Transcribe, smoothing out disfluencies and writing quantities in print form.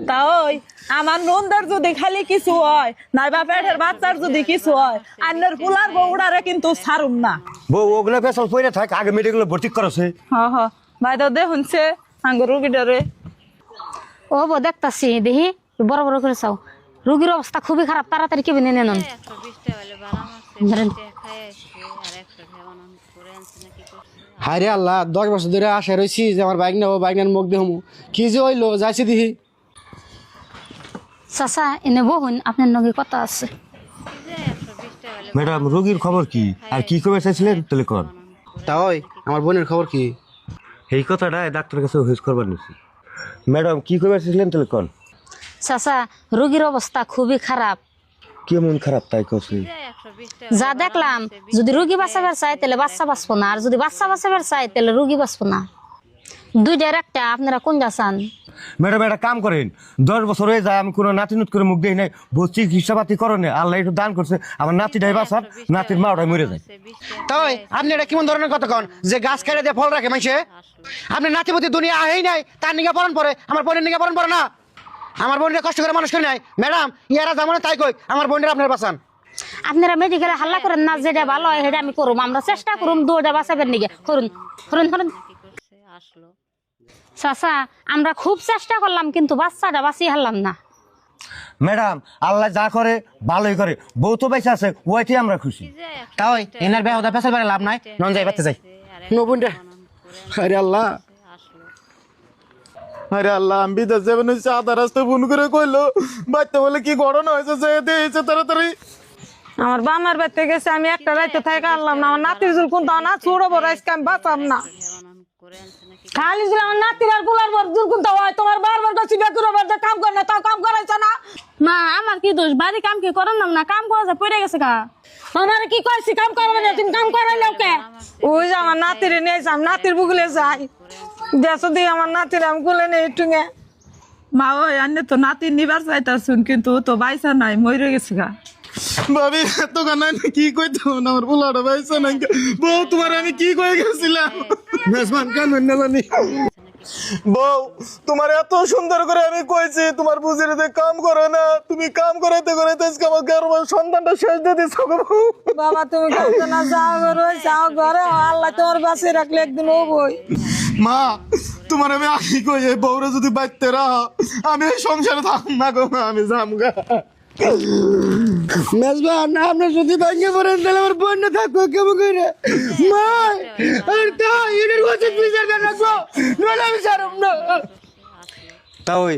তা ওই আমার নন্দার যদি খালি কিছু হয় নাইবা পেটের বাচ্চার যদি কিছু হয় আন্নের পোলার বউড়ারে কিন্তু ছাড়ুম না। বউ ওগুলো পেছল পড়ে থাক, আগে মেডিকেলে ভর্তি করছে। হ ভাই তো দেখুনছে আঙ্গ রুগীটারে। ও বো দেখতাছি দেখি বড় বড় করে চাও, রোগীর অবস্থা খুবই খারাপ, তাড়াতাড়ি কেবিনে নিয়ে নেন। 120 হলে বারাম আছে খাই আসছে আর 100 বানান করে আনছে নাকি করছে। হায় রে আল্লাহ, 10 বছর ধরে আশা রয়েছি যে আমার বাইক নেবো, বাইক নেন মুখ দেহমু, কি যে হইলো যাইছি দেখি। চাচা এনে বহুন আপনার নগে কথা আছে। 120 হলে ম্যাডাম রোগীর খবর কি আর কি খবর চাইছিলেন তাহলে কন। তা ওই আমার বোনের খবর কি? এই কথাটা ডাক্তারের কাছে হুইজ করবার নিছি। ম্যাডাম কি খবর চাইছিলেন তাহলে কন। চাচা রোগীর অবস্থা খুবই খারাপ, কেমন খারাপ তাই কছি। 120 যা দেখলাম যদি রোগী বাঁচাবার চাই তাহলে বাচ্চা বাঁচবো না, আর যদি বাচ্চা বাঁচাবার চাই তাহলে রোগী বাঁচবো না। দুইটার একটা, আপনারা কোনটা চান? ম্যাডাম একটা কাম করেন, 10 বছর হয়ে যায় আমি কোনো নাতিনুত করে মুখ দেই নাই, ভর্তি চিকিৎসাপাতি করেন, আল্লাহ একটু দান করছে, আমার নাতিটাই বাঁচার, নাতির মা ওটাই মরে যায়। তা ওই আপনি এটা কেমন ধরনের কথা কন যে গাছ কেটে দিয়ে ফল রাখে মাইসে? আপনি নাতিপতি দুনিয়া আহেই নাই, তার নিগে পড়ন পরে, আমার বোনের নিগে পড়ন পরে না। আমার বোনরা কষ্ট করে মানুষ করে নাই ম্যাডাম, ইয়ারা যেমন তাই কই আমার বোনের আপনার বাঁচান। আপনারা মেডিকেলে হাল্লা করেন না, যেটা ভালো হয় সেটা আমি করুম, আমরা চেষ্টা করুম দুটা বাঁচাবেন নিগে। করুন করুন করুন কি করছে আসলো। চাচা আমরা খুব চেষ্টা করলাম কিন্তু বাচ্চাটা বাঁচিয়ে হারলাম না। ম্যাডাম আল্লাহ যা করে ভালোই করে, বউ তো বেঁচে আছে, ওইতে আমরা খুশি। তা ওই এনার বেহদা পেছাল বেড়ে লাভ নাই, নন যাই বাচ্চা যাই নো বোনটা। আরে আল্লাহ, আরে আল্লাহ, আমি বিদেশ যাবেন আধা রাস্তায় ফোন করে কইলো বাচ্চা বলে কি ঘটনা হয়েছে, যে দিয়েছে তাড়াতাড়ি। আমার বামার বাড়িতে গেছে, আমি একটা রাইতে থাকা আনলাম না, আমার নাতির জুল কোনটা না ছোড়ো বড় আজকে আমি বাঁচাম না। বানান করে আনছে নাকি খালি ছিল আমার নাতির আর পোলার বড় জুল কোনটা হয়, তোমার বারবার কাছে বেকুর বাড়িতে কাম করে না, তাও কাম করাইছে না। মা আমার কি দোষ, বাড়ি কাম কি করেন না, কাম করা পড়ে গেছে গা। আমার কি কইছি কাম করবে না, তুমি কাম করাইলেও কে? ওই যে আমার নাতির নিয়ে যাম, নাতির বুকুলে যাই দেশো দিয়ে আমার নাতির আমি কুলে নেই টুঙে। মা ওই আন্নে তো নাতির নিবার চাইতাছুন কিন্তু ও তো বাইসা নাই, মরে গেছে গা। ভাবি এত গানা কি কইতো না, আমার পোলাটা পাইছে না। বউ তোমার আমি কি কয়ে গেছিলাম, মেজবান কেন না জানি। বউ তোমার এত সুন্দর করে আমি কইছি তোমার বুঝির কাম করে না, তুমি কাম করাইতে করাইতে আজকে আমার গর্বের সন্তানটা শেষ দিয়ে দিচ্ছ গো বউ। বাবা তুমি কাঁদতে না, যাও ঘরে যাও ঘরে, আল্লাহ তোমার বাঁচিয়ে রাখলে একদিন ও বই। মা তোমার আমি আগে কই এই বউরে যদি বাইতে রাহ আমি এই সংসারে থাকব না গো মা, আমি যামগা। মেজবান আপনি যদি ভাঙ্গে পড়েন তাহলে আমার বোন না থাকবো কেমন করে? মা আর তা এর কথা বিচার কেন রাখবো, নইলে আমি ছাড়ব না। তা ওই